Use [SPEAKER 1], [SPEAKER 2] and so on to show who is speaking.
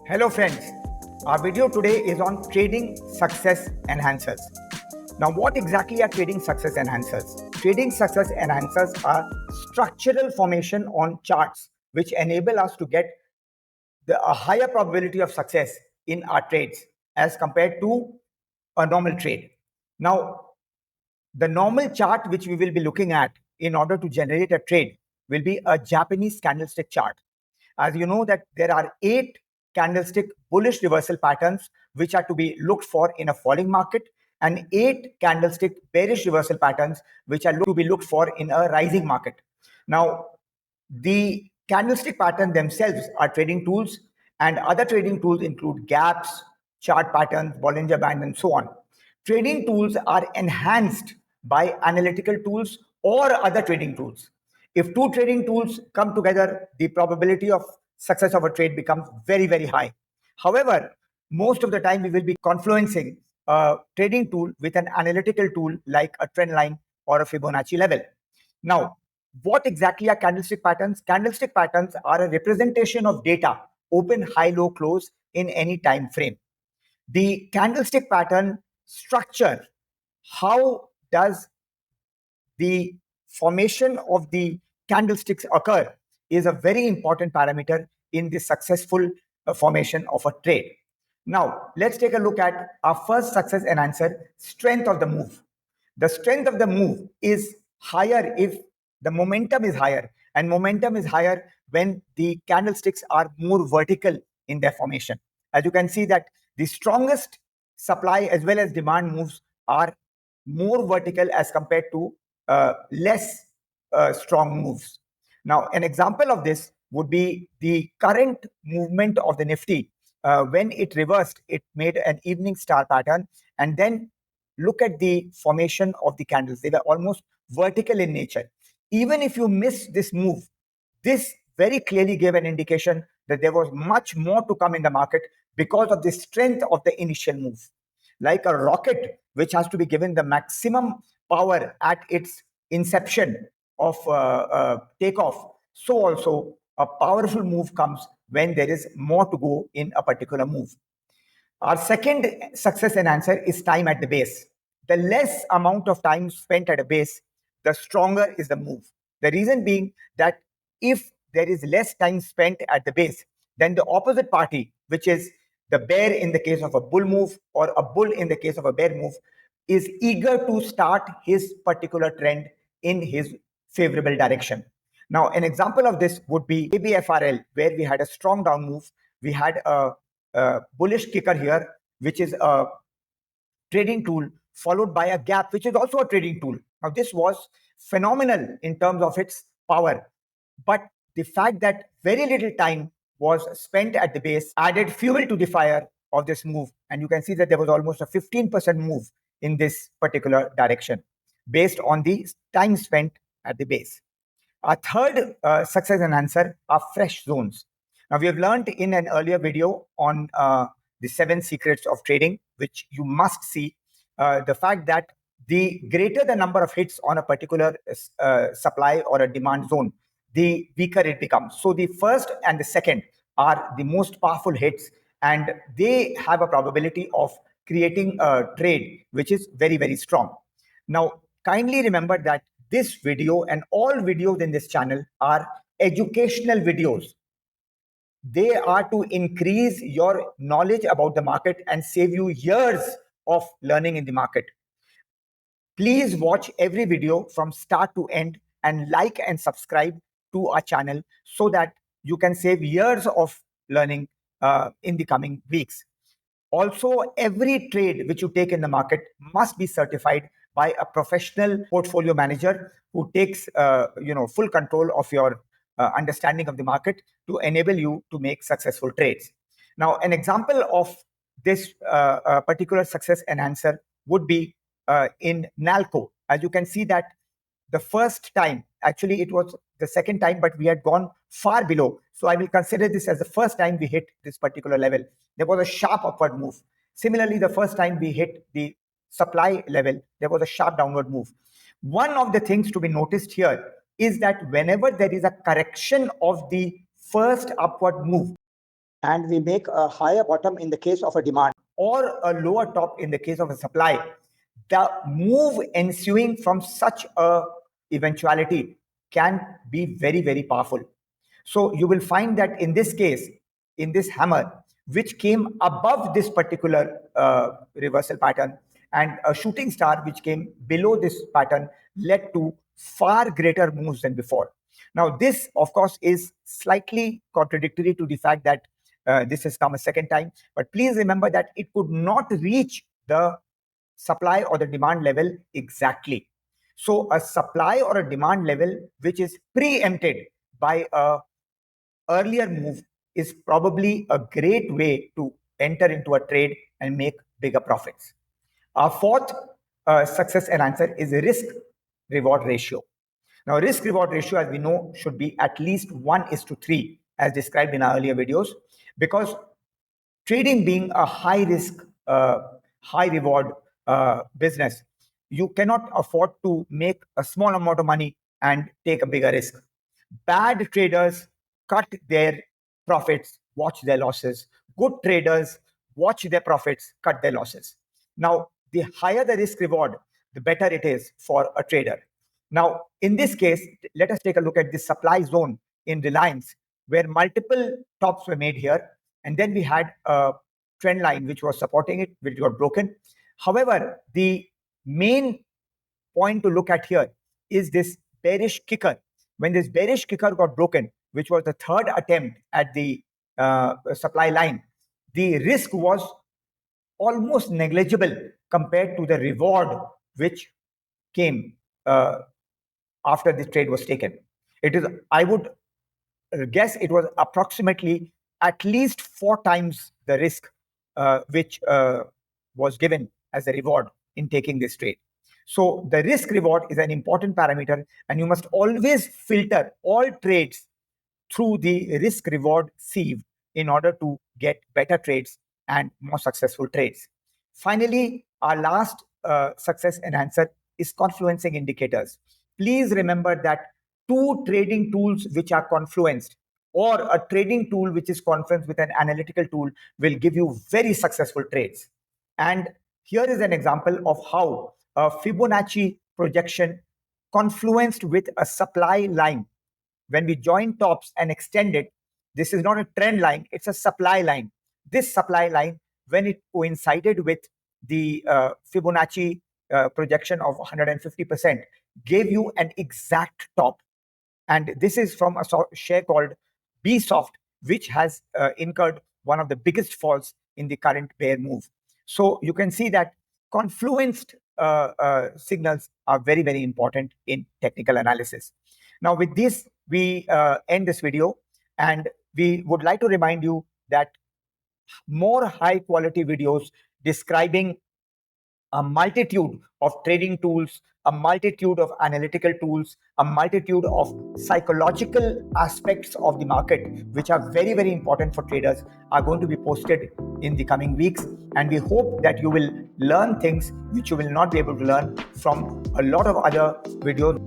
[SPEAKER 1] Hello friends, our video today is on trading success enhancers. Now what exactly are trading success enhancers? Trading success enhancers are structural formation on charts which enable us to get a higher probability of success in our trades as compared to a normal trade. Now the normal chart which we will be looking at in order to generate a trade will be a Japanese candlestick chart. As you know that there are 8 candlestick bullish reversal patterns which are to be looked for in a falling market, and 8 candlestick bearish reversal patterns which are to be looked for in a rising market. Now, the candlestick pattern themselves are trading tools, and other trading tools include gaps, chart patterns, Bollinger Band, and so on. Trading tools are enhanced by analytical tools or other trading tools. If two trading tools come together, the probability of success of a trade becomes very, very high. However, most of the time we will be confluencing a trading tool with an analytical tool like a trend line or a Fibonacci level. Now, what exactly are candlestick patterns? Candlestick patterns are a representation of data, open, high, low, close in any time frame. The candlestick pattern structure, how does the formation of the candlesticks occur, is a very important parameter in the successful formation of a trade. Now, let's take a look at our first success enhancer, strength of the move. The strength of the move is higher if the momentum is higher, and momentum is higher when the candlesticks are more vertical in their formation. As you can see that the strongest supply as well as demand moves are more vertical as compared to less strong moves. Now, an example of this would be the current movement of the Nifty. When it reversed, it made an evening star pattern, and then look at the formation of the candles. They were almost vertical in nature. Even if you miss this move, this very clearly gave an indication that there was much more to come in the market because of the strength of the initial move. Like a rocket, which has to be given the maximum power at its inception of takeoff, so also a powerful move comes when there is more to go in a particular move. Our second success enhancer is time at the base. The less amount of time spent at a base, the stronger is the move. The reason being that if there is less time spent at the base, then the opposite party, which is the bear in the case of a bull move or a bull in the case of a bear move, is eager to start his particular trend in his favorable direction. Now, an example of this would be ABFRL, where we had a strong down move. We had a bullish kicker here, which is a trading tool, followed by a gap, which is also a trading tool. Now, this was phenomenal in terms of its power, but the fact that very little time was spent at the base added fuel to the fire of this move. And you can see that there was almost a 15% move in this particular direction based on the time spent at the base. Our third success enhancer are fresh zones. Now, we have learned in an earlier video on the 7 secrets of trading, which you must see, the fact that the greater the number of hits on a particular supply or a demand zone, the weaker it becomes. So the first and the second are the most powerful hits, and they have a probability of creating a trade which is very, very strong. Now, kindly remember that this video and all videos in this channel are educational videos. They are to increase your knowledge about the market and save you years of learning in the market. Please watch every video from start to end and like and subscribe to our channel so that you can save years of learning in the coming weeks. Also, every trade which you take in the market must be certified by a professional portfolio manager who takes full control of your understanding of the market to enable you to make successful trades. Now, an example of this particular success enhancer would be in Nalco. As you can see that the first time, actually it was the second time, but we had gone far below. So I will consider this as the first time we hit this particular level. There was a sharp upward move. Similarly, the first time we hit the supply level, there was a sharp downward move. One of the things to be noticed here is that whenever there is a correction of the first upward move, and we make a higher bottom in the case of a demand or a lower top in the case of a supply, the move ensuing from such a eventuality can be very, very powerful. So you will find that in this case, in this hammer, which came above this particular reversal pattern, and a shooting star which came below this pattern, led to far greater moves than before. Now, this, of course, is slightly contradictory to the fact that this has come a second time. But please remember that it could not reach the supply or the demand level exactly. So a supply or a demand level which is preempted by a earlier move is probably a great way to enter into a trade and make bigger profits. Our fourth success enhancer is risk reward ratio. Now, risk reward ratio, as we know, should be at least 1:3, as described in our earlier videos, because trading being a high risk, high reward business, you cannot afford to make a small amount of money and take a bigger risk. Bad traders cut their profits, watch their losses. Good traders watch their profits, cut their losses. Now, the higher the risk reward, the better it is for a trader. Now, in this case, let us take a look at the supply zone in Reliance, where multiple tops were made here. And then we had a trend line which was supporting it, which got broken. However, the main point to look at here is this bearish kicker. When this bearish kicker got broken, which was the third attempt at the supply line, the risk was almost negligible compared to the reward which came after the trade was taken. It is, I would guess, it was approximately at least 4 times the risk which was given as a reward in taking this trade. So the risk reward is an important parameter, and you must always filter all trades through the risk reward sieve in order to get better trades and more successful trades. Finally, our last success enhancer is confluencing indicators. Please remember that two trading tools which are confluenced, or a trading tool which is confluenced with an analytical tool, will give you very successful trades. And here is an example of how a Fibonacci projection confluenced with a supply line. When we join tops and extend it, this is not a trend line, it's a supply line. This supply line, when it coincided with the Fibonacci projection of 150%, gave you an exact top. And this is from a share called Bsoft, which has incurred one of the biggest falls in the current bear move. So you can see that confluenced signals are very, very important in technical analysis. Now, with this, we end this video, and we would like to remind you that more high quality videos describing a multitude of trading tools, a multitude of analytical tools, a multitude of psychological aspects of the market, which are very, very important for traders, are going to be posted in the coming weeks. And we hope that you will learn things which you will not be able to learn from a lot of other videos.